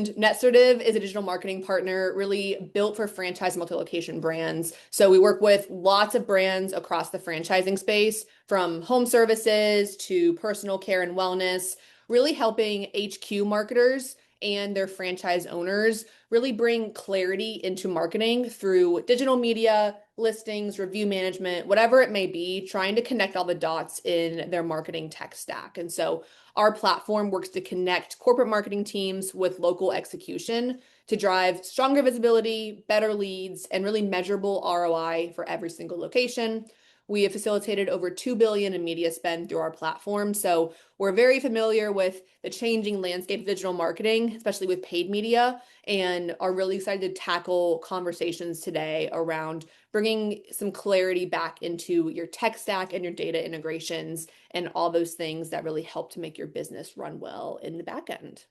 Netsertive is a digital marketing partner really built for franchise multi-location brands. So we work with lots of brands across the franchising space, from home services to personal care and wellness, really helping HQ marketers and their franchise owners really bring clarity into marketing through digital media, listings, review management, whatever it may be, trying to connect all the dots in their marketing tech stack. And so our platform works to connect corporate marketing teams with local execution to drive stronger visibility, better leads, and really measurable ROI for every single location. We have facilitated over 2 billion in media spend through our platform. So we're very familiar with the changing landscape of digital marketing, especially with paid media, and are really excited to tackle conversations today around bringing some clarity back into your tech stack and your data integrations and all those things that really help to make your business run well in the back end.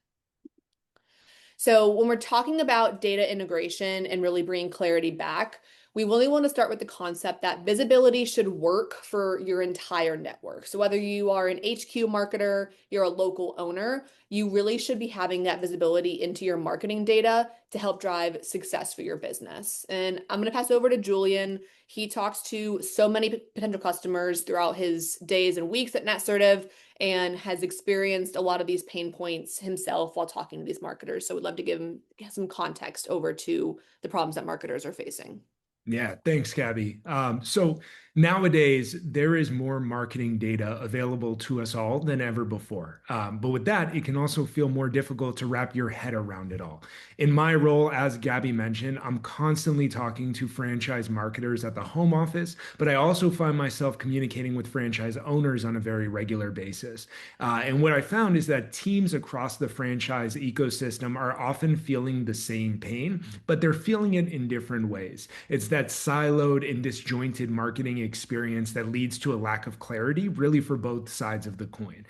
So when we're talking about data integration and really bringing clarity back, we really want to start with the concept that visibility should work for your entire network. So whether you are an HQ marketer, you're a local owner, you really should be having that visibility into your marketing data to help drive success for your business. And I'm going to pass over to Julian. He talks to so many potential customers throughout his days and weeks at Netsertive and has experienced a lot of these pain points himself while talking to these marketers. So we'd love to give him some context over to the problems that marketers are facing. Yeah, thanks, Gabby. So nowadays, there is more marketing data available to us all than ever before. But with that, it can also feel more difficult to wrap your head around it all. In my role, as Gabby mentioned, I'm constantly talking to franchise marketers at the home office, but I also find myself communicating with franchise owners on a very regular basis. And what I found is that teams across the franchise ecosystem are often feeling the same pain, but they're feeling it in different ways. It's that siloed and disjointed marketing experience that leads to a lack of clarity, really, for both sides of the coin.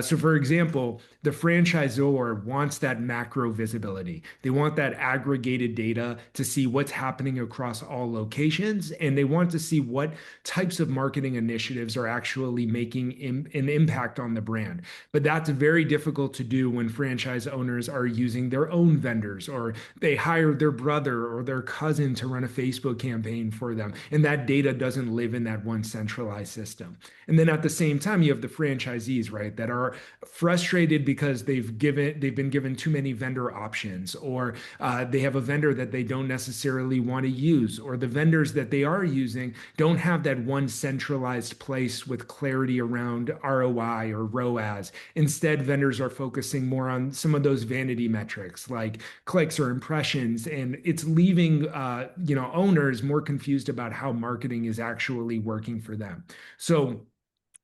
So, for example, the franchisor wants that macro visibility. They want that aggregated data to see what's happening across all locations, and they want to see what types of marketing initiatives are actually making an impact on the brand. But that's very difficult to do when franchise owners are using their own vendors, or they hire their brother or their cousin to run a Facebook campaign for them. And that data doesn't live in that one centralized system. And then at the same time, you have the franchisees, right, that are frustrated because they've been given too many vendor options, or they have a vendor that they don't necessarily want to use, or the vendors that they are using don't have that one centralized place with clarity around ROI or ROAS. Instead, vendors are focusing more on some of those vanity metrics like clicks or impressions, and it's leaving owners more confused about how marketing is actually working for them. So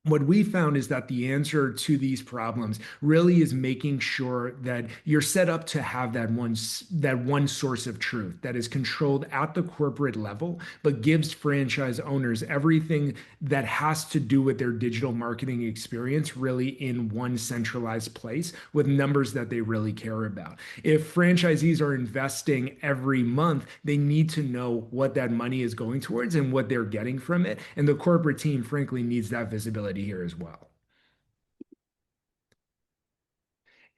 what we found is that the answer to these problems really is making sure that you're set up to have that one source of truth that is controlled at the corporate level, but gives franchise owners everything that has to do with their digital marketing experience really in one centralized place with numbers that they really care about. If franchisees are investing every month, they need to know what that money is going towards and what they're getting from it. And the corporate team, frankly, needs that visibility here as well.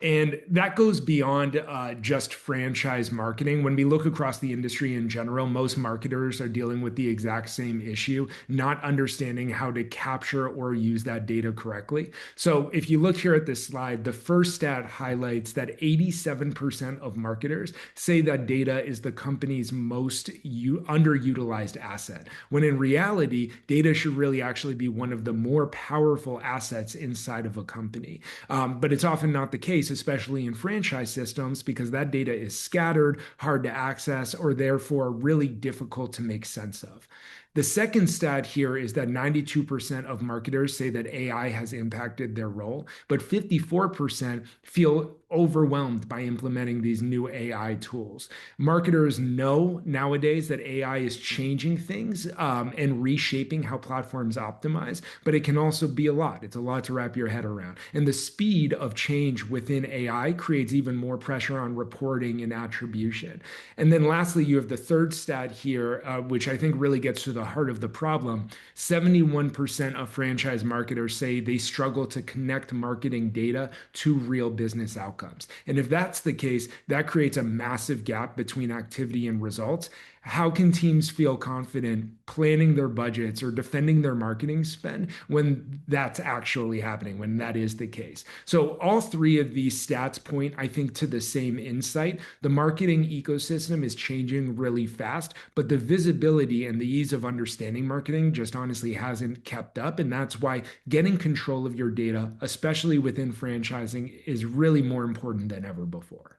And that goes beyond just franchise marketing. When we look across the industry in general, most marketers are dealing with the exact same issue, not understanding how to capture or use that data correctly. So if you look here at this slide, the first stat highlights that 87% of marketers say that data is the company's most underutilized asset, when in reality, data should really actually be one of the more powerful assets inside of a company. But it's often not the case, especially in franchise systems, because that data is scattered, hard to access, or therefore really difficult to make sense of. The second stat here is that 92% of marketers say that AI has impacted their role, but 54% feel overwhelmed by implementing these new AI tools. Marketers know nowadays that AI is changing things and reshaping how platforms optimize, but it can also be a lot. It's a lot to wrap your head around. And the speed of change within AI creates even more pressure on reporting and attribution. And then lastly, you have the third stat here, which I think really gets to the the heart of the problem, 71% of franchise marketers say they struggle to connect marketing data to real business outcomes. And if that's the case, that creates a massive gap between activity and results. How can teams feel confident planning their budgets or defending their marketing spend when that's actually happening, when that is the case? So, all three of these stats point, I think, to the same insight. The marketing ecosystem is changing really fast, but the visibility and the ease of understanding marketing just honestly hasn't kept up. And that's why getting control of your data, especially within franchising, is really more important than ever before.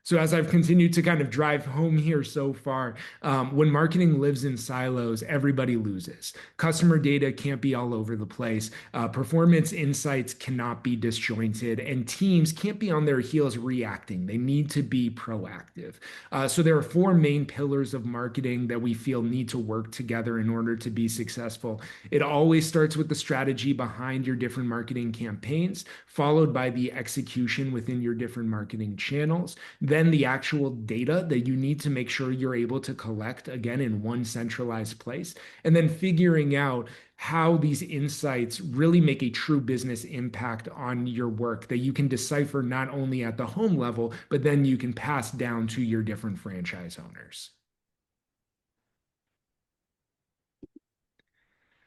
So as I've continued to kind of drive home here so far, when marketing lives in silos, everybody loses. Customer data can't be all over the place. Performance insights cannot be disjointed, and teams can't be on their heels reacting. They need to be proactive. So there are four main pillars of marketing that we feel need to work together in order to be successful. It always starts with the strategy behind your different marketing campaigns, followed by the execution within your different marketing channels, then the actual data that you need to make sure you're able to collect again in one centralized place, and then figuring out how these insights really make a true business impact on your work that you can decipher not only at the home level, but then you can pass down to your different franchise owners.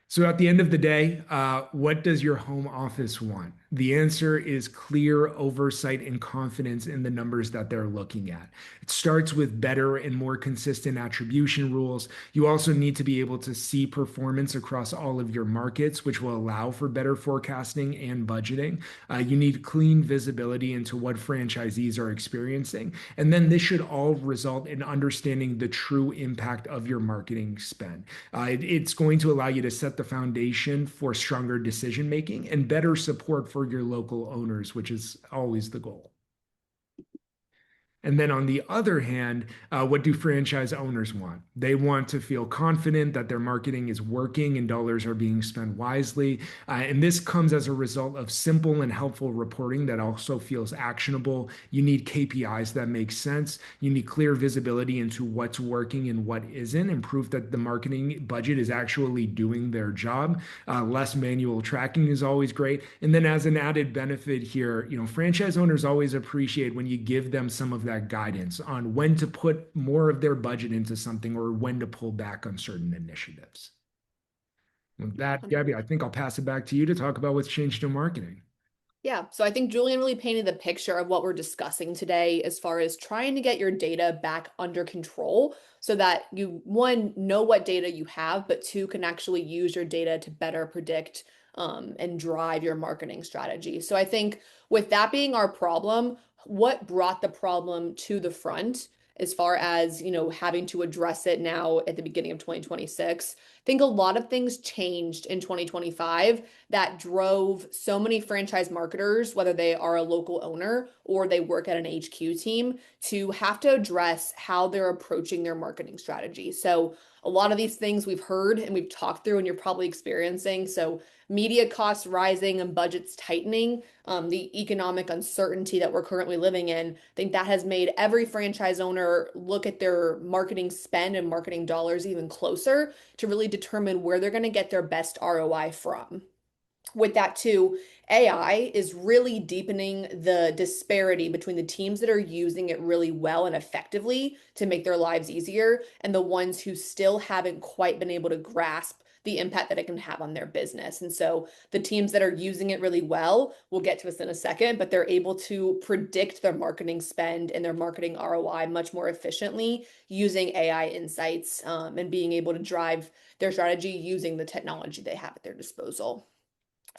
So at the end of the day, what does your home office want? The answer is clear oversight and confidence in the numbers that they're looking at. It starts with better and more consistent attribution rules. You also need to be able to see performance across all of your markets, which will allow for better forecasting and budgeting. You need clean visibility into what franchisees are experiencing. And then this should all result in understanding the true impact of your marketing spend. It's going to allow you to set the foundation for stronger decision making and better support for your local owners, which is always the goal. And then on the other hand, what do franchise owners want? They want to feel confident that their marketing is working and dollars are being spent wisely. And this comes as a result of simple and helpful reporting that also feels actionable. You need KPIs that make sense. You need clear visibility into what's working and what isn't, and proof that the marketing budget is actually doing their job. Less manual tracking is always great. And then as an added benefit here, franchise owners always appreciate when you give them some of that guidance on when to put more of their budget into something or when to pull back on certain initiatives. With that, Gabby, I think I'll pass it back to you to talk about what's changed in marketing. Yeah, so I think Julian really painted the picture of what we're discussing today as far as trying to get your data back under control so that you, one, know what data you have, but two, can actually use your data to better predict and drive your marketing strategy. So I think with that being our problem, what brought the problem to the front as far as, having to address it now at the beginning of 2026? I think a lot of things changed in 2025 that drove so many franchise marketers, whether they are a local owner or they work at an HQ team, to have to address how they're approaching their marketing strategy. So a lot of these things we've heard and we've talked through and you're probably experiencing. So media costs rising and budgets tightening, the economic uncertainty that we're currently living in, I think that has made every franchise owner look at their marketing spend and marketing dollars even closer to really determine where they're going to get their best ROI from. With that too, AI is really deepening the disparity between the teams that are using it really well and effectively to make their lives easier and the ones who still haven't quite been able to grasp the impact that it can have on their business. And so the teams that are using it really well, we'll get to this in a second, but they're able to predict their marketing spend and their marketing ROI much more efficiently using AI insights and being able to drive their strategy using the technology they have at their disposal.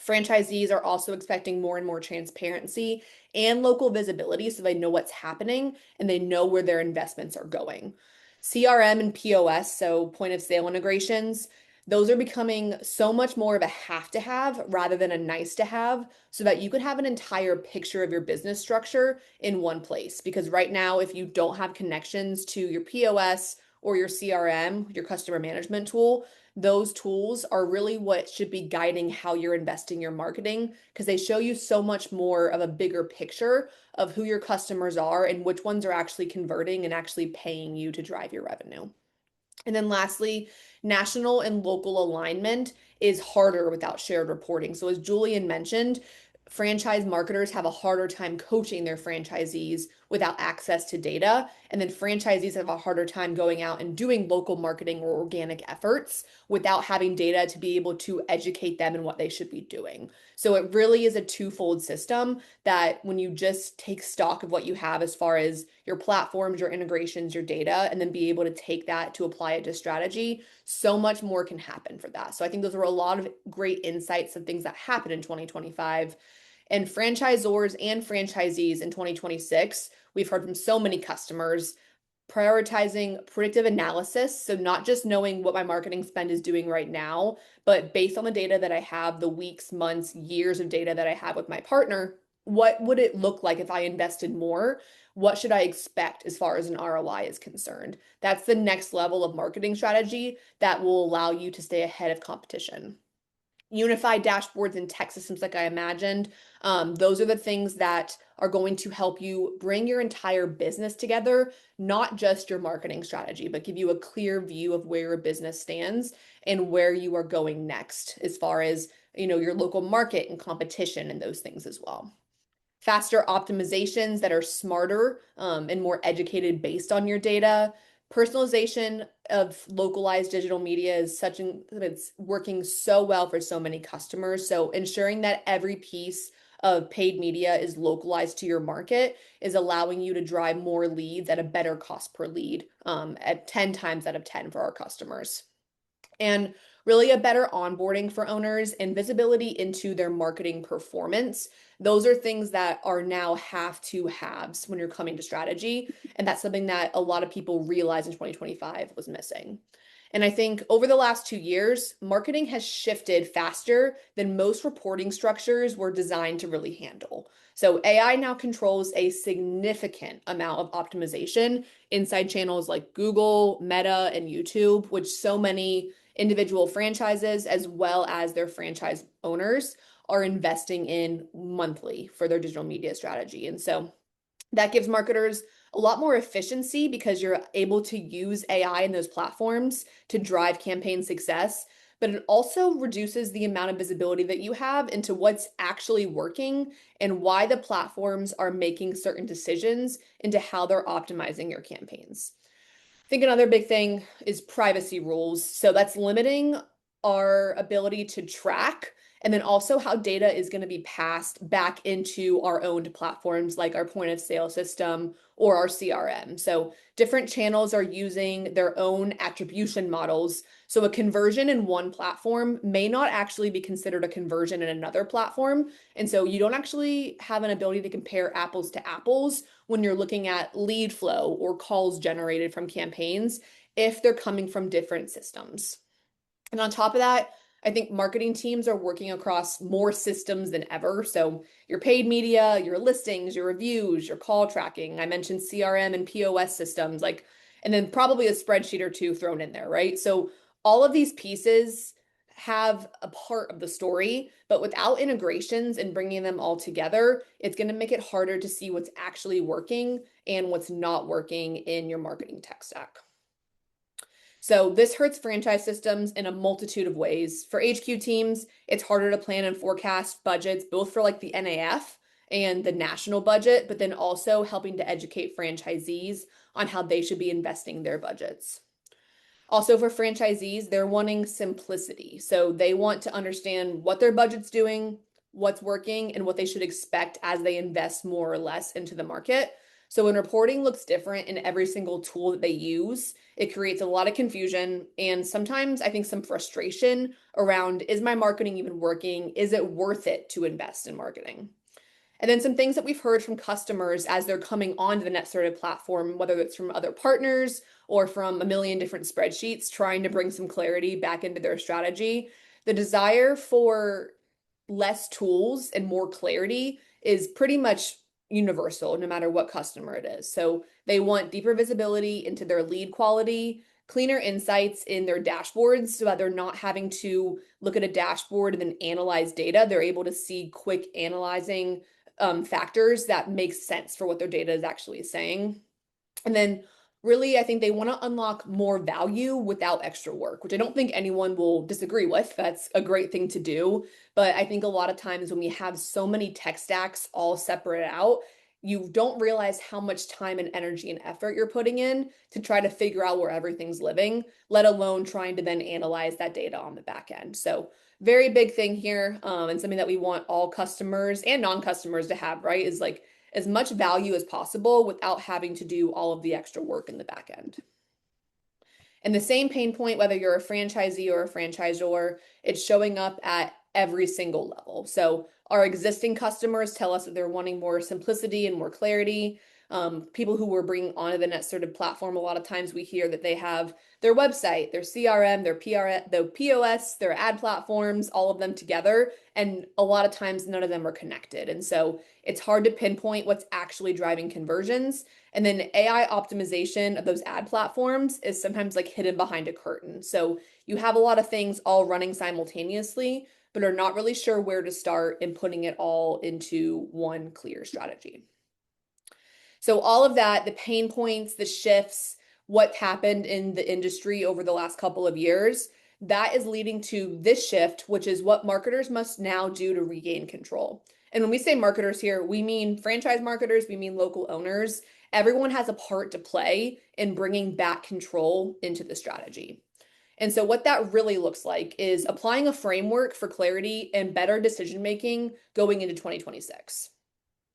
Franchisees are also expecting more and more transparency and local visibility so they know what's happening and they know where their investments are going. CRM and POS, so point of sale integrations, those are becoming so much more of a have to have rather than a nice to have so that you can have an entire picture of your business structure in one place. Because right now, if you don't have connections to your POS or your CRM, your customer management tool, those tools are really what should be guiding how you're investing your marketing because they show you so much more of a bigger picture of who your customers are and which ones are actually converting and actually paying you to drive your revenue. And then lastly, national and local alignment is harder without shared reporting. So as Julian mentioned, franchise marketers have a harder time coaching their franchisees without access to data. And then franchisees have a harder time going out and doing local marketing or organic efforts without having data to be able to educate them in what they should be doing. So it really is a twofold system that when you just take stock of what you have as far as your platforms, your integrations, your data, and then be able to take that to apply it to strategy, so much more can happen for that. So I think those were a lot of great insights of things that happened in 2025. And franchisors and franchisees in 2026, we've heard from so many customers prioritizing predictive analysis. So, not just knowing what my marketing spend is doing right now, but based on the data that I have, the weeks, months, years of data that I have with my partner, what would it look like if I invested more? What should I expect as far as an ROI is concerned? That's the next level of marketing strategy that will allow you to stay ahead of competition. Unified dashboards and tech systems like I imagined. Those are the things that are going to help you bring your entire business together, not just your marketing strategy, but give you a clear view of where your business stands and where you are going next as far as, your local market and competition and those things as well. Faster optimizations that are smarter and more educated based on your data. Personalization of localized digital media is it's working so well for so many customers. So ensuring that every piece of paid media is localized to your market is allowing you to drive more leads at a better cost per lead at 10 times out of 10 for our customers. And really a better onboarding for owners and visibility into their marketing performance. Those are things that are now have to haves when you're coming to strategy. And that's something that a lot of people realized in 2025 was missing. And I think over the last 2 years, marketing has shifted faster than most reporting structures were designed to really handle. So AI now controls a significant amount of optimization inside channels like Google, Meta, and YouTube, which so many individual franchises as well as their franchise owners are investing in monthly for their digital media strategy. And so that gives marketers a lot more efficiency because you're able to use AI in those platforms to drive campaign success. But it also reduces the amount of visibility that you have into what's actually working and why the platforms are making certain decisions into how they're optimizing your campaigns. I think another big thing is privacy rules. So that's limiting our ability to track and then also how data is going to be passed back into our owned platforms like our point of sale system or our CRM. So different channels are using their own attribution models. So a conversion in one platform may not actually be considered a conversion in another platform. And so you don't actually have an ability to compare apples to apples when you're looking at lead flow or calls generated from campaigns if they're coming from different systems. And on top of that, I think marketing teams are working across more systems than ever. So your paid media, your listings, your reviews, your call tracking. I mentioned CRM and POS systems, and then probably a spreadsheet or two thrown in there, right? So all of these pieces have a part of the story, but without integrations and bringing them all together, it's going to make it harder to see what's actually working and what's not working in your marketing tech stack. So this hurts franchise systems in a multitude of ways. For HQ teams, it's harder to plan and forecast budgets, both for like the NAF and the national budget, but then also helping to educate franchisees on how they should be investing their budgets. Also for franchisees, they're wanting simplicity. So they want to understand what their budget's doing, what's working, and what they should expect as they invest more or less into the market. So when reporting looks different in every single tool that they use, it creates a lot of confusion and sometimes I think some frustration around, is my marketing even working? Is it worth it to invest in marketing? And then some things that we've heard from customers as they're coming onto the Netsertive platform, whether it's from other partners or from a million different spreadsheets, trying to bring some clarity back into their strategy. The desire for less tools and more clarity is pretty much universal, no matter what customer it is. So they want deeper visibility into their lead quality, cleaner insights in their dashboards so that they're not having to look at a dashboard and then analyze data. They're able to see quick analyzing factors that make sense for what their data is actually saying. And then Really, I think they want to unlock more value without extra work, which I don't think anyone will disagree with. That's a great thing to do. But I think a lot of times when we have so many tech stacks all separate out, you don't realize how much time and energy and effort you're putting in to try to figure out where everything's living, let alone trying to then analyze that data on the back end. So, very big thing here, and something that we want all customers and non-customers to have, right? Is like as much value as possible without having to do all of the extra work in the back end. And the same pain point, whether you're a franchisee or a franchisor, it's showing up at every single level. So our existing customers tell us that they're wanting more simplicity and more clarity. People who we're bringing onto the Netsertive platform, a lot of times we hear that they have their website, their CRM, their their POS, their ad platforms, all of them together. And a lot of times none of them are connected. And so it's hard to pinpoint what's actually driving conversions. And then AI optimization of those ad platforms is sometimes like hidden behind a curtain. So you have a lot of things all running simultaneously, but are not really sure where to start in putting it all into one clear strategy. So all of that, the pain points, the shifts, what happened in the industry over the last couple of years, that is leading to this shift, which is what marketers must now do to regain control. And when we say marketers here, we mean franchise marketers, we mean local owners. Everyone has a part to play in bringing back control into the strategy. And so, what that really looks like is applying a framework for clarity and better decision making going into 2026.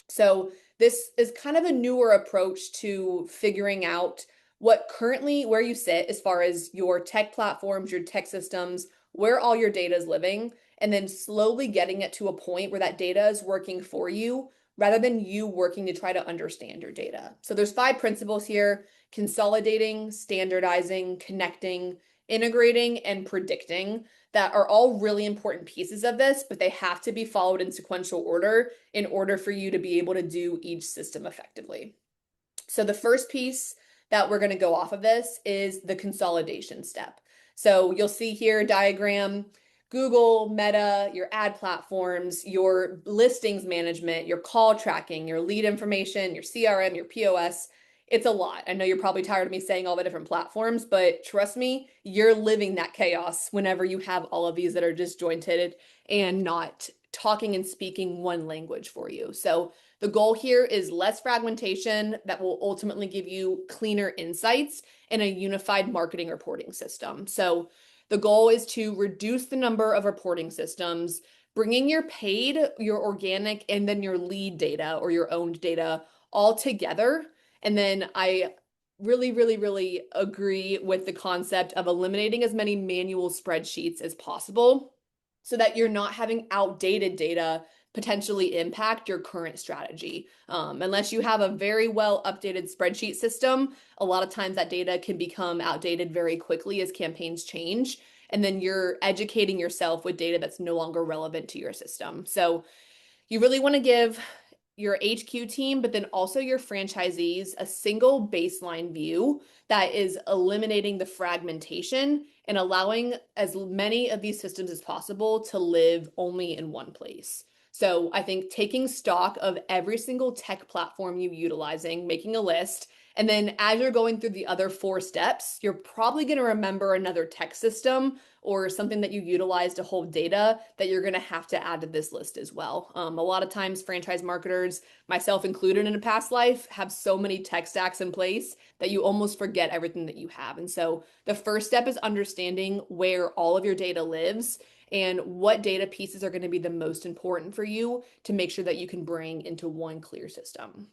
So, this is kind of a newer approach to figuring out what currently where you sit as far as your tech platforms, your tech systems, where all your data is living, and then slowly getting it to a point where that data is working for you rather than you working to try to understand your data. So there's 5 principles here: consolidating, standardizing, connecting, integrating, and predicting, that are all really important pieces of this, but they have to be followed in sequential order in order for you to be able to do each system effectively. So the first piece that we're going to go off of this is the consolidation step. So you'll see here a diagram: Google, Meta, your ad platforms, your listings management, your call tracking, your lead information, your CRM, your POS. It's a lot. I know you're probably tired of me saying all the different platforms, but trust me, you're living that chaos whenever you have all of these that are disjointed and not talking and speaking one language for you. So the goal here is less fragmentation that will ultimately give you cleaner insights in a unified marketing reporting system. So the goal is to reduce the number of reporting systems, bringing your paid, your organic, and then your lead data or your owned data all together. And then I really agree with the concept of eliminating as many manual spreadsheets as possible so that you're not having outdated data potentially impact your current strategy. Unless you have a very well updated spreadsheet system, a lot of times that data can become outdated very quickly as campaigns change. And then you're educating yourself with data that's no longer relevant to your system. So you really want to give your HQ team, but then also your franchisees, a single baseline view that is eliminating the fragmentation and allowing as many of these systems as possible to live only in one place. So I think taking stock of every single tech platform you're utilizing, making a list, and then as you're going through the other 4 steps, you're probably going to remember another tech system or something that you utilize to hold data that you're going to have to add to this list as well. A lot of times franchise marketers, myself included in a past life, have so many tech stacks in place that you almost forget everything that you have. And so the first step is understanding where all of your data lives and what data pieces are going to be the most important for you to make sure that you can bring into one clear system.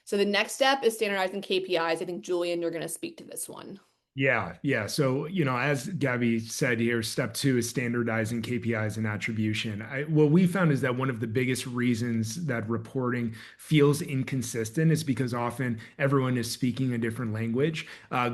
So the next step is standardizing KPIs. I think, Julian, you're going to speak to this one. Yeah. So, as Gabby said here, step 2 is standardizing KPIs and attribution. What we found is that one of the biggest reasons that reporting feels inconsistent is because often everyone is speaking a different language.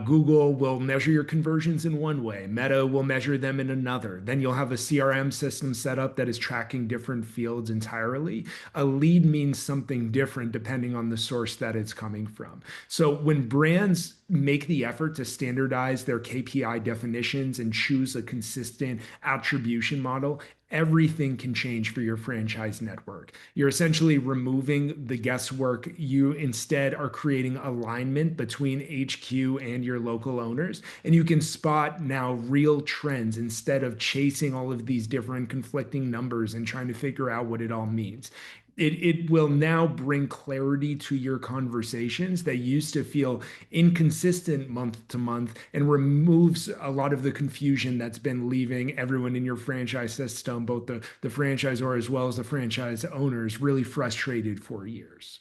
Google will measure your conversions in one way, Meta will measure them in another. Then you'll have a CRM system set up that is tracking different fields entirely. A lead means something different depending on the source that it's coming from. So when brands make the effort to standardize standardize their KPI definitions and choose a consistent attribution model, everything can change for your franchise network. You're essentially removing the guesswork. You instead are creating alignment between HQ and your local owners, and you can spot now real trends instead of chasing all of these different conflicting numbers and trying to figure out what it all means. It will now bring clarity to your conversations that used to feel inconsistent month to month, and removes a lot of the confusion that's been leaving everyone in your franchise system, both the franchisor as well as the franchise owners, really frustrated for years.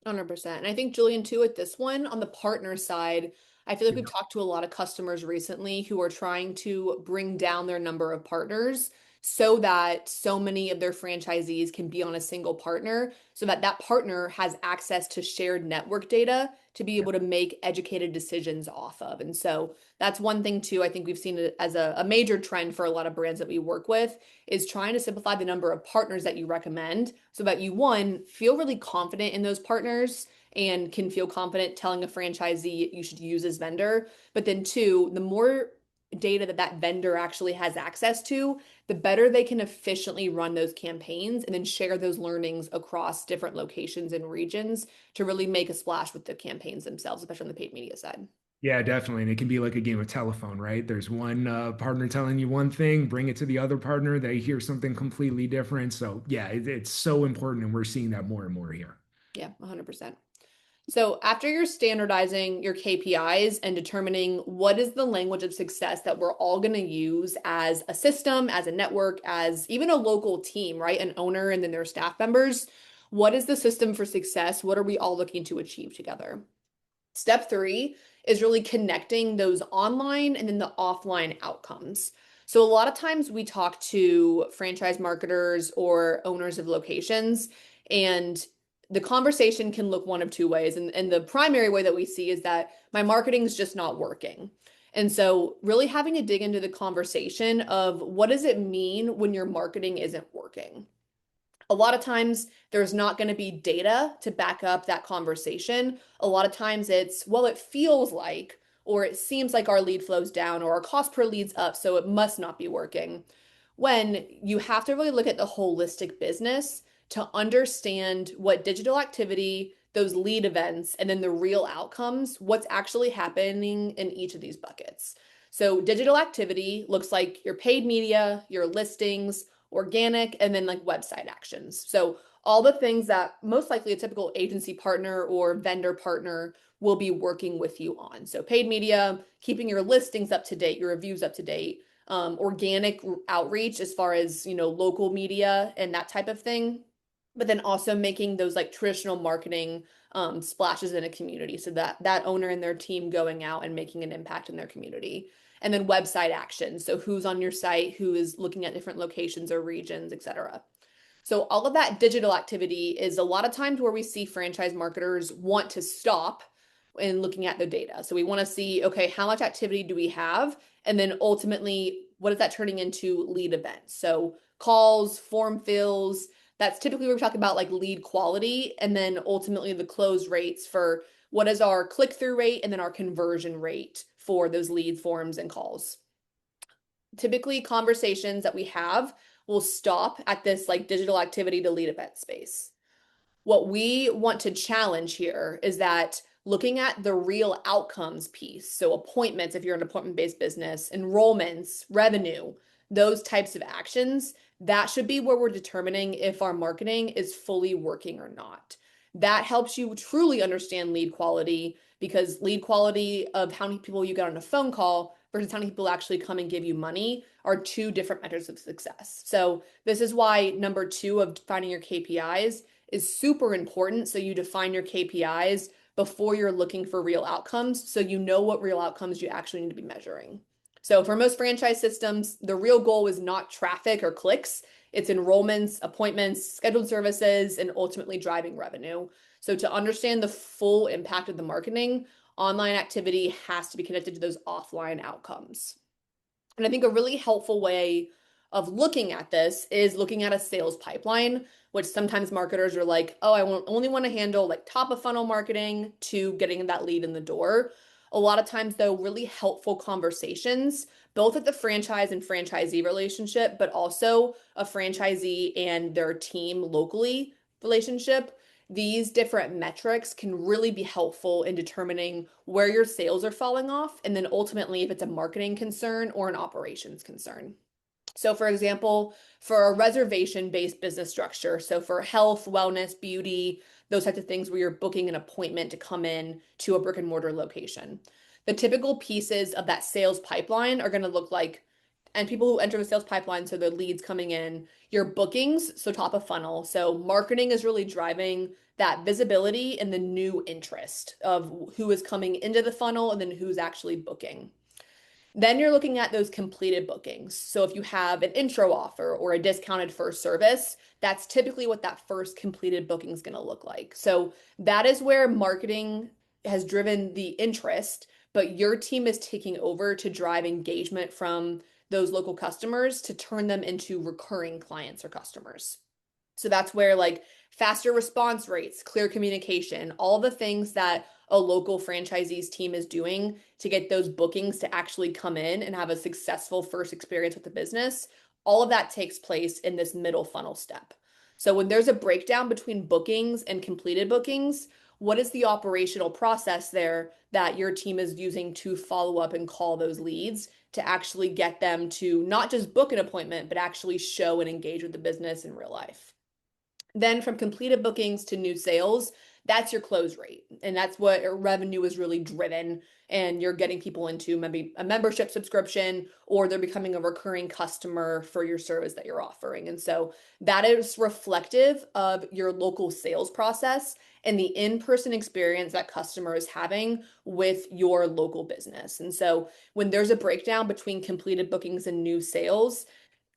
100%. And I think, Julian, too, with this one, on the partner side, I feel like we've Yeah. talked to a lot of customers recently who are trying to bring down their number of partners so that so many of their franchisees can be on a single partner, so that that partner has access to shared network data to be Yeah. able to make educated decisions off of. And so that's one thing, too, I think we've seen it as a major trend for a lot of brands that we work with, is trying to simplify the number of partners that you recommend so that you, one, feel really confident in those partners and can feel confident telling a franchisee you should use this vendor. But then two, the more data that that vendor actually has access to, the better they can efficiently run those campaigns and then share those learnings across different locations and regions to really make a splash with the campaigns themselves, especially on the paid media side. Yeah, definitely. And it can be like a game of telephone, right? There's one partner telling you one thing, bring it to the other partner, they hear something completely different. So, yeah, it's so important. And we're seeing that more and more here. Yeah, 100%. So after you're standardizing your KPIs and determining what is the language of success that we're all going to use as a system, as a network, as even a local team, right? An owner and then their staff members, what is the system for success? What are we all looking to achieve together? Step three is really connecting those online and then the offline outcomes. So a lot of times we talk to franchise marketers or owners of locations, and the conversation can look one of two ways. And the primary way that we see is that my marketing is just not working. And so really having to dig into the conversation of what does it mean when your marketing isn't working? A lot of times there's not going to be data to back up that conversation. A lot of times it's, well, it feels like, or it seems like our lead flow's down, or our cost per lead's up, so it must not be working. When you have to really look at the holistic business to understand what digital activity, those lead events, and then the real outcomes, what's actually happening in each of these buckets. So digital activity looks like your paid media, your listings, organic, and then like website actions. So all the things that most likely a typical agency partner or vendor partner will be working with you on. So paid media, keeping your listings up to date, your reviews up to date, organic outreach as far as, local media and that type of thing. But then also making those like traditional marketing splashes in a community so that that owner and their team going out and making an impact in their community. And then website actions. So who's on your site, who is looking at different locations or regions, etc. So all of that digital activity is a lot of times where we see franchise marketers want to stop in looking at the data. So we want to see, okay, how much activity do we have? And then ultimately, what is that turning into lead events? So calls, form fills, that's typically where we talk about like lead quality, and then ultimately the close rates for what is our click-through rate and then our conversion rate for those lead forms and calls. Typically, conversations that we have will stop at this like digital activity to lead event space. What we want to challenge here is that looking at the real outcomes piece, so appointments, if you're an appointment-based business, enrollments, revenue, those types of actions, that should be where we're determining if our marketing is fully working or not. That helps you truly understand lead quality, because lead quality of how many people you get on a phone call versus how many people actually come and give you money are two different measures of success. So this is why number two of defining your KPIs is super important. So you define your KPIs before you're looking for real outcomes, so you know what real outcomes you actually need to be measuring. So for most franchise systems, the real goal is not traffic or clicks. It's enrollments, appointments, scheduled services, and ultimately driving revenue. So to understand the full impact of the marketing, online activity has to be connected to those offline outcomes. And I think a really helpful way of looking at this is looking at a sales pipeline, which sometimes marketers are like, oh, I only want to handle like top of funnel marketing to getting that lead in the door. A lot of times, though, really helpful conversations, both at the franchise and franchisee relationship, but also a franchisee and their team locally relationship. These different metrics can really be helpful in determining where your sales are falling off, and then ultimately if it's a marketing concern or an operations concern. So, for example, for a reservation-based business structure, so for health, wellness, beauty, those types of things where you're booking an appointment to come in to a brick and mortar location. The typical pieces of that sales pipeline are going to look like, and people who enter the sales pipeline, so the leads coming in, your bookings, so top of funnel. So marketing is really driving that visibility and the new interest of who is coming into the funnel and then who's actually booking. Then you're looking at those completed bookings. So if you have an intro offer or a discounted first service, that's typically what that first completed booking is going to look like. So that is where marketing has driven the interest, but your team is taking over to drive engagement from those local customers to turn them into recurring clients or customers. So that's where like faster response rates, clear communication, all the things that a local franchisee's team is doing to get those bookings to actually come in and have a successful first experience with the business, all of that takes place in this middle funnel step. So when there's a breakdown between bookings and completed bookings, what is the operational process there that your team is using to follow up and call those leads to actually get them to not just book an appointment, but actually show and engage with the business in real life? Then from completed bookings to new sales, that's your close rate. And that's what revenue is really driven. And you're getting people into maybe a membership subscription, or they're becoming a recurring customer for your service that you're offering. And so that is reflective of your local sales process and the in-person experience that customer is having with your local business. And so when there's a breakdown between completed bookings and new sales,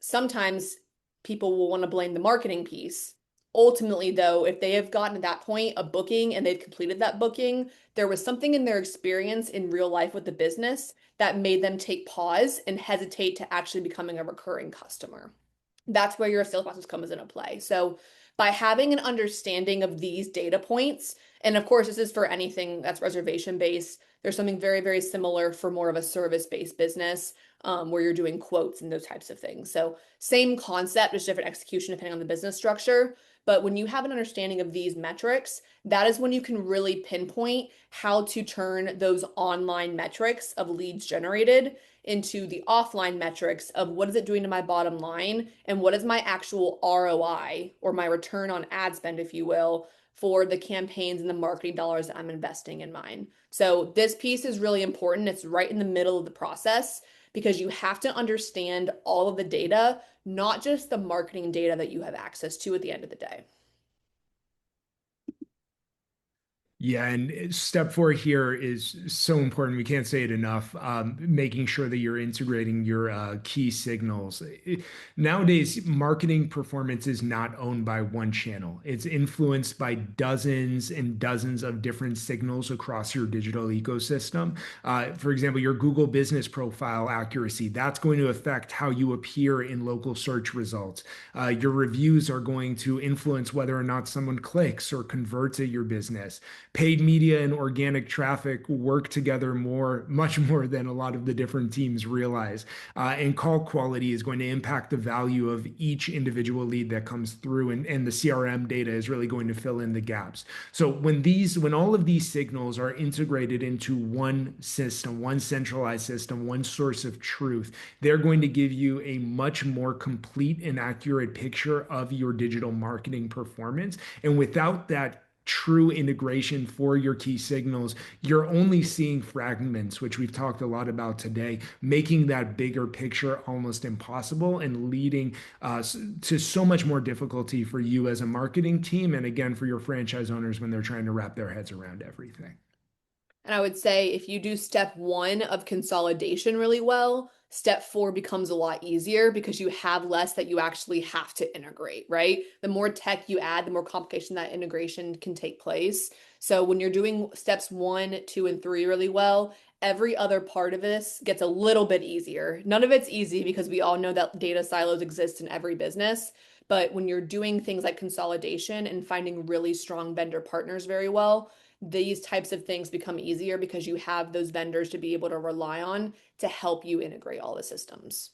sometimes people will want to blame the marketing piece. Ultimately, though, if they have gotten to that point, a booking, and they've completed that booking, there was something in their experience in real life with the business that made them take pause and hesitate to actually becoming a recurring customer. That's where your sales process comes into play. So by having an understanding of these data points, and of course, this is for anything that's reservation based, there's something very, very similar for more of a service-based business, where you're doing quotes and those types of things. So same concept, just different execution depending on the business structure. But when you have an understanding of these metrics, that is when you can really pinpoint how to turn those online metrics of leads generated into the offline metrics of what is it doing to my bottom line and what is my actual ROI, or my return on ad spend, if you will, for the campaigns and the marketing dollars that I'm investing in mine. So this piece is really important. It's right in the middle of the process because you have to understand all of the data, not just the marketing data that you have access to at the end of the day. Yeah, and step four here is so important. We can't say it enough. Making sure that you're integrating your key signals. Nowadays, marketing performance is not owned by one channel. It's influenced by dozens and dozens of different signals across your digital ecosystem. For example, your Google business profile accuracy, that's going to affect how you appear in local search results. Your reviews are going to influence whether or not someone clicks or converts at your business. Paid media and organic traffic work together much more than a lot of the different teams realize. And call quality is going to impact the value of each individual lead that comes through, and the CRM data is really going to fill in the gaps. So when all of these signals are integrated into one system, one centralized system, one source of truth, they're going to give you a much more complete and accurate picture of your digital marketing performance. And without that true integration for your key signals, you're only seeing fragments, which we've talked a lot about today, making that bigger picture almost impossible and leading to so much more difficulty for you as a marketing team. And again, for your franchise owners when they're trying to wrap their heads around everything. And I would say if you do step one of consolidation really well, step four becomes a lot easier because you have less that you actually have to integrate, right? The more tech you add, the more complication that integration can take place. So when you're doing steps one, two, and three really well, every other part of this gets a little bit easier. None of it's easy because we all know that data silos exist in every business. But when you're doing things like consolidation and finding really strong vendor partners very well, these types of things become easier because you have those vendors to be able to rely on to help you integrate all the systems.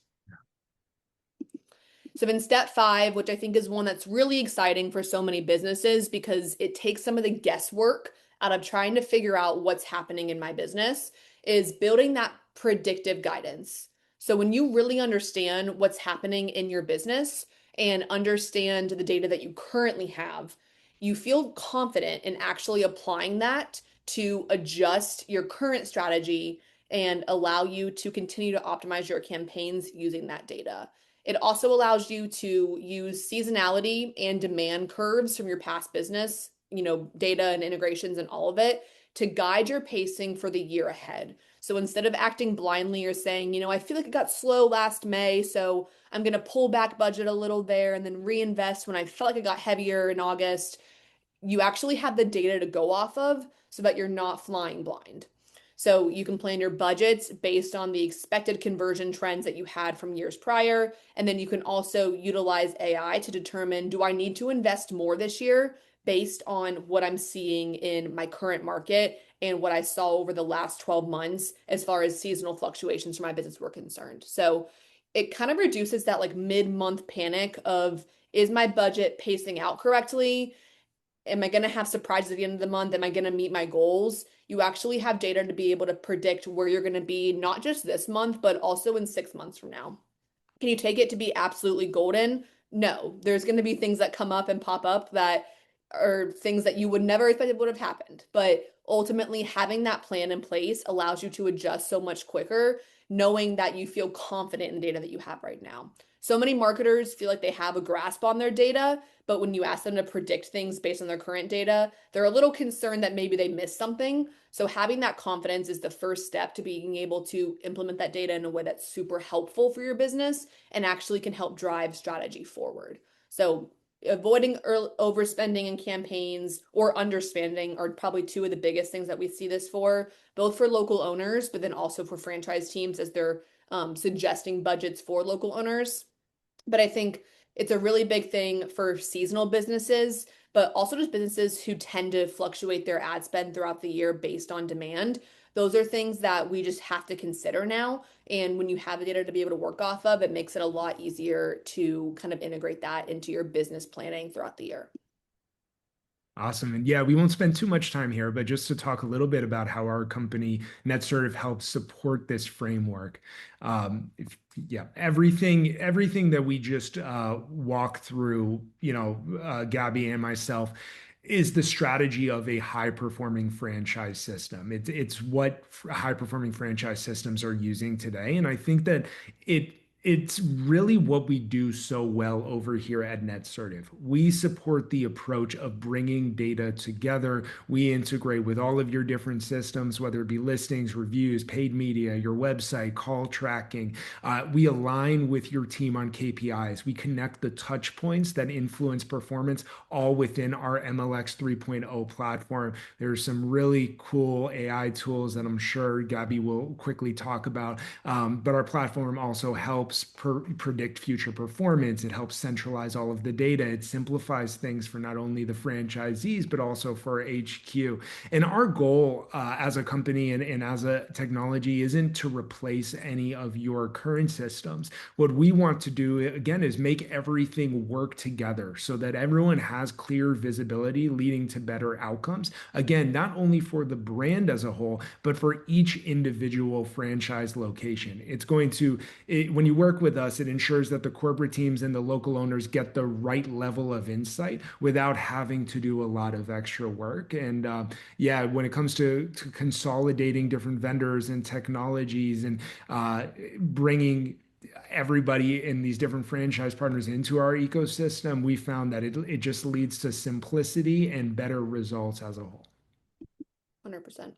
So in step 5, which I think is one that's really exciting for so many businesses because it takes some of the guesswork out of trying to figure out what's happening in my business, is building that predictive guidance. So when you really understand what's happening in your business and understand the data that you currently have, you feel confident in actually applying that to adjust your current strategy and allow you to continue to optimize your campaigns using that data. It also allows you to use seasonality and demand curves from your past business, data and integrations and all of it to guide your pacing for the year ahead. So instead of acting blindly or saying, I feel like it got slow last May, so I'm going to pull back budget a little there and then reinvest when I felt like it got heavier in August, you actually have the data to go off of so that you're not flying blind. So you can plan your budgets based on the expected conversion trends that you had from years prior. And then you can also utilize AI to determine, do I need to invest more this year based on what I'm seeing in my current market and what I saw over the last 12 months as far as seasonal fluctuations for my business were concerned. So it kind of reduces that like mid-month panic of, is my budget pacing out correctly? Am I going to have surprises at the end of the month? Am I going to meet my goals? You actually have data to be able to predict where you're going to be, not just this month, but also in 6 months from now. Can you take it to be absolutely golden? No, there's going to be things that come up and pop up that are things that you would never expect would have happened. But ultimately, having that plan in place allows you to adjust so much quicker, knowing that you feel confident in the data that you have right now. So many marketers feel like they have a grasp on their data, but when you ask them to predict things based on their current data, they're a little concerned that maybe they missed something. So having that confidence is the first step to being able to implement that data in a way that's super helpful for your business and actually can help drive strategy forward. So avoiding overspending in campaigns or underspending are probably two of the biggest things that we see this for, both for local owners, but then also for franchise teams as they're suggesting budgets for local owners. But I think it's a really big thing for seasonal businesses, but also just businesses who tend to fluctuate their ad spend throughout the year based on demand. Those are things that we just have to consider now. And when you have the data to be able to work off of, it makes it a lot easier to kind of integrate that into your business planning throughout the year. Awesome. And yeah, we won't spend too much time here, but just to talk a little bit about how our company Netsertive helps support this framework. Yeah, everything that we just walk through, Gabby and myself, is the strategy of a high-performing franchise system. It's what high-performing franchise systems are using today, and I think that it's really what we do so well over here at Netsertive. We support the approach of bringing data together. We integrate with all of your different systems, whether it be listings, reviews, paid media, your website, call tracking. We align with your team on KPIs. We connect the touch points that influence performance all within our MLX 3.0 platform. There's some really cool AI tools that I'm sure Gabby will quickly talk about. But our platform also helps predict future performance. It helps centralize all of the data. It simplifies things for not only the franchisees, but also for HQ. And our goal as a company and as a technology isn't to replace any of your current systems. What we want to do, again, is make everything work together so that everyone has clear visibility leading to better outcomes. Again, not only for the brand as a whole, but for each individual franchise location. When you work with us, it ensures that the corporate teams and the local owners get the right level of insight without having to do a lot of extra work. And yeah, when it comes to consolidating different vendors and technologies and bringing everybody in these different franchise partners into our ecosystem, we found that it just leads to simplicity and better results as a whole. 100%.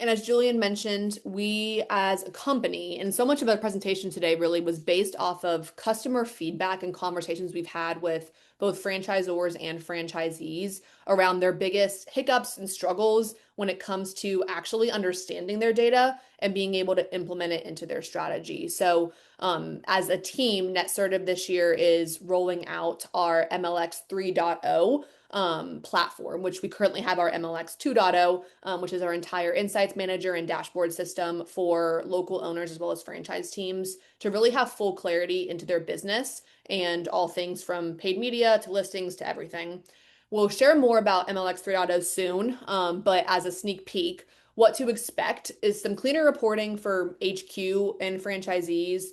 And as Julian mentioned, we as a company, and so much of our presentation today really was based off of customer feedback and conversations we've had with both franchisors and franchisees around their biggest hiccups and struggles when it comes to actually understanding their data and being able to implement it into their strategy. So as a team, Netsertive this year is rolling out our MLX 3.0 platform, which we currently have our MLX 2.0, which is our entire insights manager and dashboard system for local owners as well as franchise teams to really have full clarity into their business and all things from paid media to listings to everything. We'll share more about MLX 3.0 soon, but as a sneak peek, what to expect is some cleaner reporting for HQ and franchisees,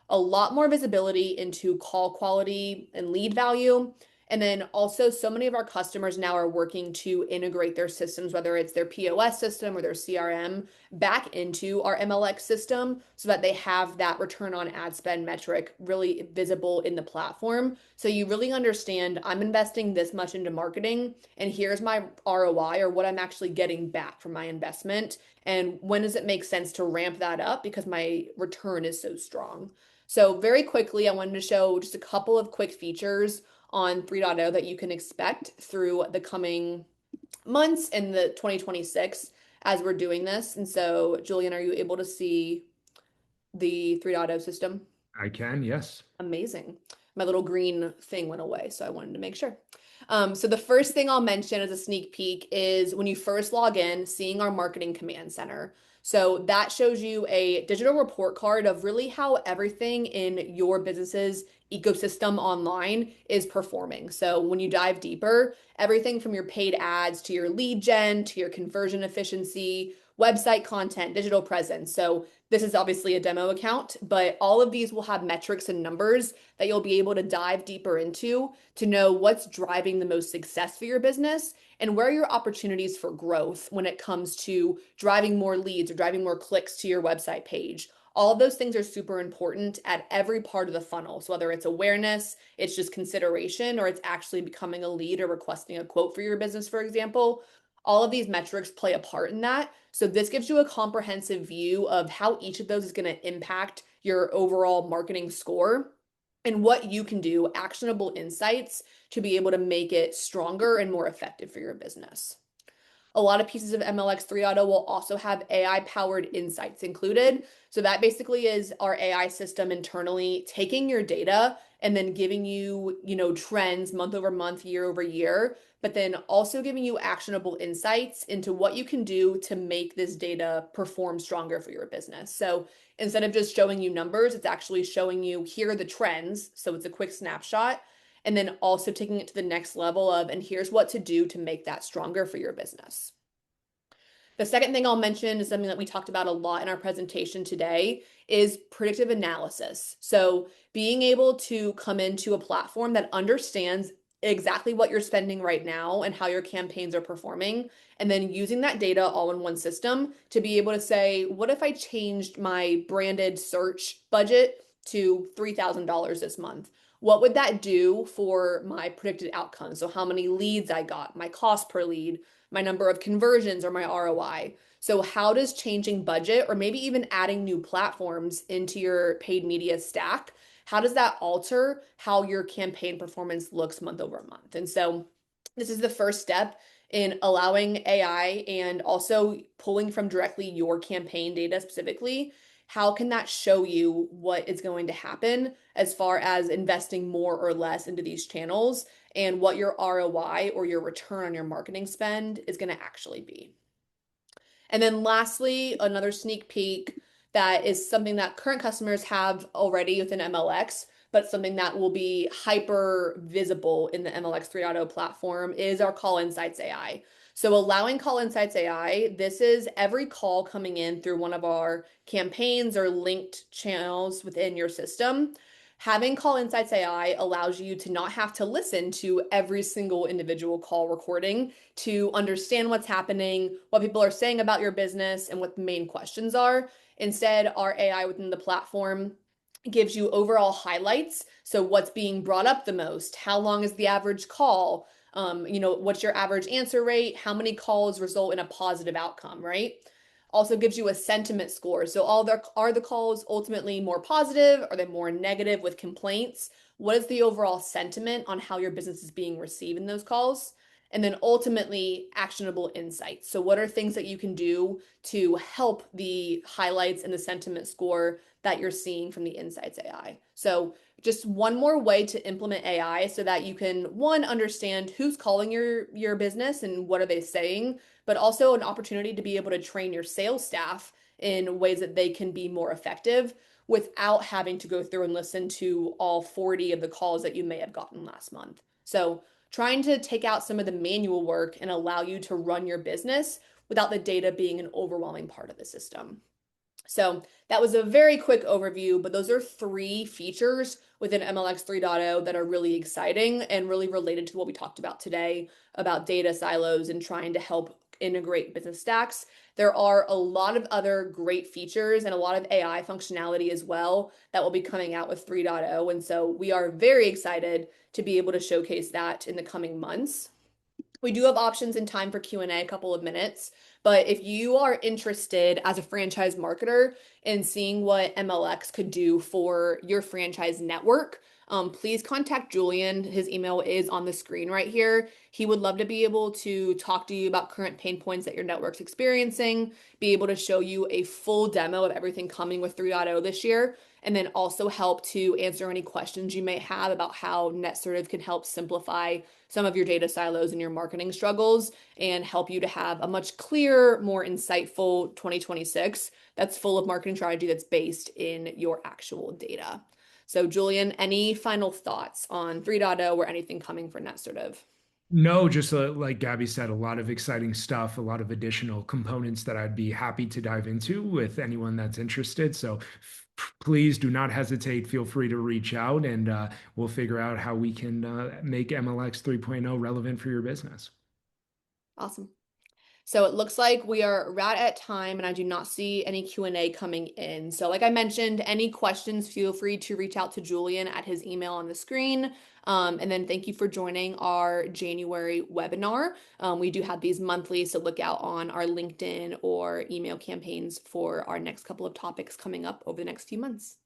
a lot more visibility into call quality and lead value. And then also, so many of our customers now are working to integrate their systems, whether it's their POS system or their CRM, back into our MLX system so that they have that return on ad spend metric really visible in the platform. So you really understand I'm investing this much into marketing, and here's my ROI or what I'm actually getting back from my investment. And when does it make sense to ramp that up because my return is so strong? So, very quickly, I wanted to show just a couple of quick features on 3.0 that you can expect through the coming months in the 2026 as we're doing this. And so, Julian, are you able to see the 3.0 system? I can, yes. Amazing. My little green thing went away, so I wanted to make sure. So the first thing I'll mention as a sneak peek is when you first log in, seeing our marketing command center. So that shows you a digital report card of really how everything in your business's ecosystem online is performing. So when you dive deeper, everything from your paid ads to your lead gen to your conversion efficiency, website content, digital presence. So this is obviously a demo account, but all of these will have metrics and numbers that you'll be able to dive deeper into to know what's driving the most success for your business and where are your opportunities for growth when it comes to driving more leads or driving more clicks to your website page. All of those things are super important at every part of the funnel. So whether it's awareness, it's just consideration, or it's actually becoming a lead or requesting a quote for your business, for example, all of these metrics play a part in that. So this gives you a comprehensive view of how each of those is going to impact your overall marketing score and what you can do, actionable insights to be able to make it stronger and more effective for your business. A lot of pieces of MLX 3.0 will also have AI powered insights included. So that basically is our AI system internally taking your data and then giving you, trends month over month, year over year, but then also giving you actionable insights into what you can do to make this data perform stronger for your business. So instead of just showing you numbers, it's actually showing you here are the trends. So it's a quick snapshot. And then also taking it to the next level of, and here's what to do to make that stronger for your business. The second thing I'll mention is something that we talked about a lot in our presentation today is predictive analysis. So being able to come into a platform that understands exactly what you're spending right now and how your campaigns are performing, and then using that data all in one system to be able to say, what if I changed my branded search budget to $3,000 this month? What would that do for my predicted outcomes? So how many leads I got, my cost per lead, my number of conversions, or my ROI. So how does changing budget or maybe even adding new platforms into your paid media stack, how does that alter how your campaign performance looks month over month? And so this is the first step in allowing AI and also pulling from directly your campaign data specifically. How can that show you what is going to happen as far as investing more or less into these channels and what your ROI or your return on your marketing spend is going to actually be? And then lastly, another sneak peek that is something that current customers have already within MLX, but something that will be hyper visible in the MLX 3.0 platform is our Call Insights AI. So allowing Call Insights AI, this is every call coming in through one of our campaigns or linked channels within your system. Having Call Insights AI allows you to not have to listen to every single individual call recording to understand what's happening, what people are saying about your business, and what the main questions are. Instead, our AI within the platform gives you overall highlights. So what's being brought up the most? How long is the average call? What's your average answer rate? How many calls result in a positive outcome, right? Also gives you a sentiment score. So are the calls ultimately more positive? Are they more negative with complaints? What is the overall sentiment on how your business is being received in those calls? and then ultimately actionable insights. So what are things that you can do to help the highlights and the sentiment score that you're seeing from the Insights AI? So just one more way to implement AI so that you can, one, understand who's calling your business and what are they saying, but also an opportunity to be able to train your sales staff in ways that they can be more effective without having to go through and listen to all 40 of the calls that you may have gotten last month. So trying to take out some of the manual work and allow you to run your business without the data being an overwhelming part of the system. So that was a very quick overview, but those are three features within MLX 3.0 that are really exciting and really related to what we talked about today about data silos and trying to help integrate business stacks. There are a lot of other great features and a lot of AI functionality as well that will be coming out with 3.0. And so we are very excited to be able to showcase that in the coming months. We do have options in time for Q&A, a couple of minutes, but if you are interested as a franchise marketer in seeing what MLX could do for your franchise network, please contact Julian. His email is on the screen right here. He would love to be able to talk to you about current pain points that your network's experiencing, be able to show you a full demo of everything coming with 3.0 this year, and then also help to answer any questions you may have about how Netsertive can help simplify some of your data silos and your marketing struggles and help you to have a much clearer, more insightful 2026 that's full of marketing strategy that's based in your actual data. So, Julian, any final thoughts on 3.0 or anything coming for Netsertive? No, just like Gabby said, a lot of exciting stuff, a lot of additional components that I'd be happy to dive into with anyone that's interested. So please do not hesitate. Feel free to reach out and we'll figure out how we can make MLX 3.0 relevant for your business. Awesome. So it looks like we are right at time and I do not see any Q&A coming in. So like I mentioned, any questions, feel free to reach out to Julian at his email on the screen. And then thank you for joining our January webinar. We do have these monthly, so look out on our LinkedIn or email campaigns for our next couple of topics coming up over the next few months.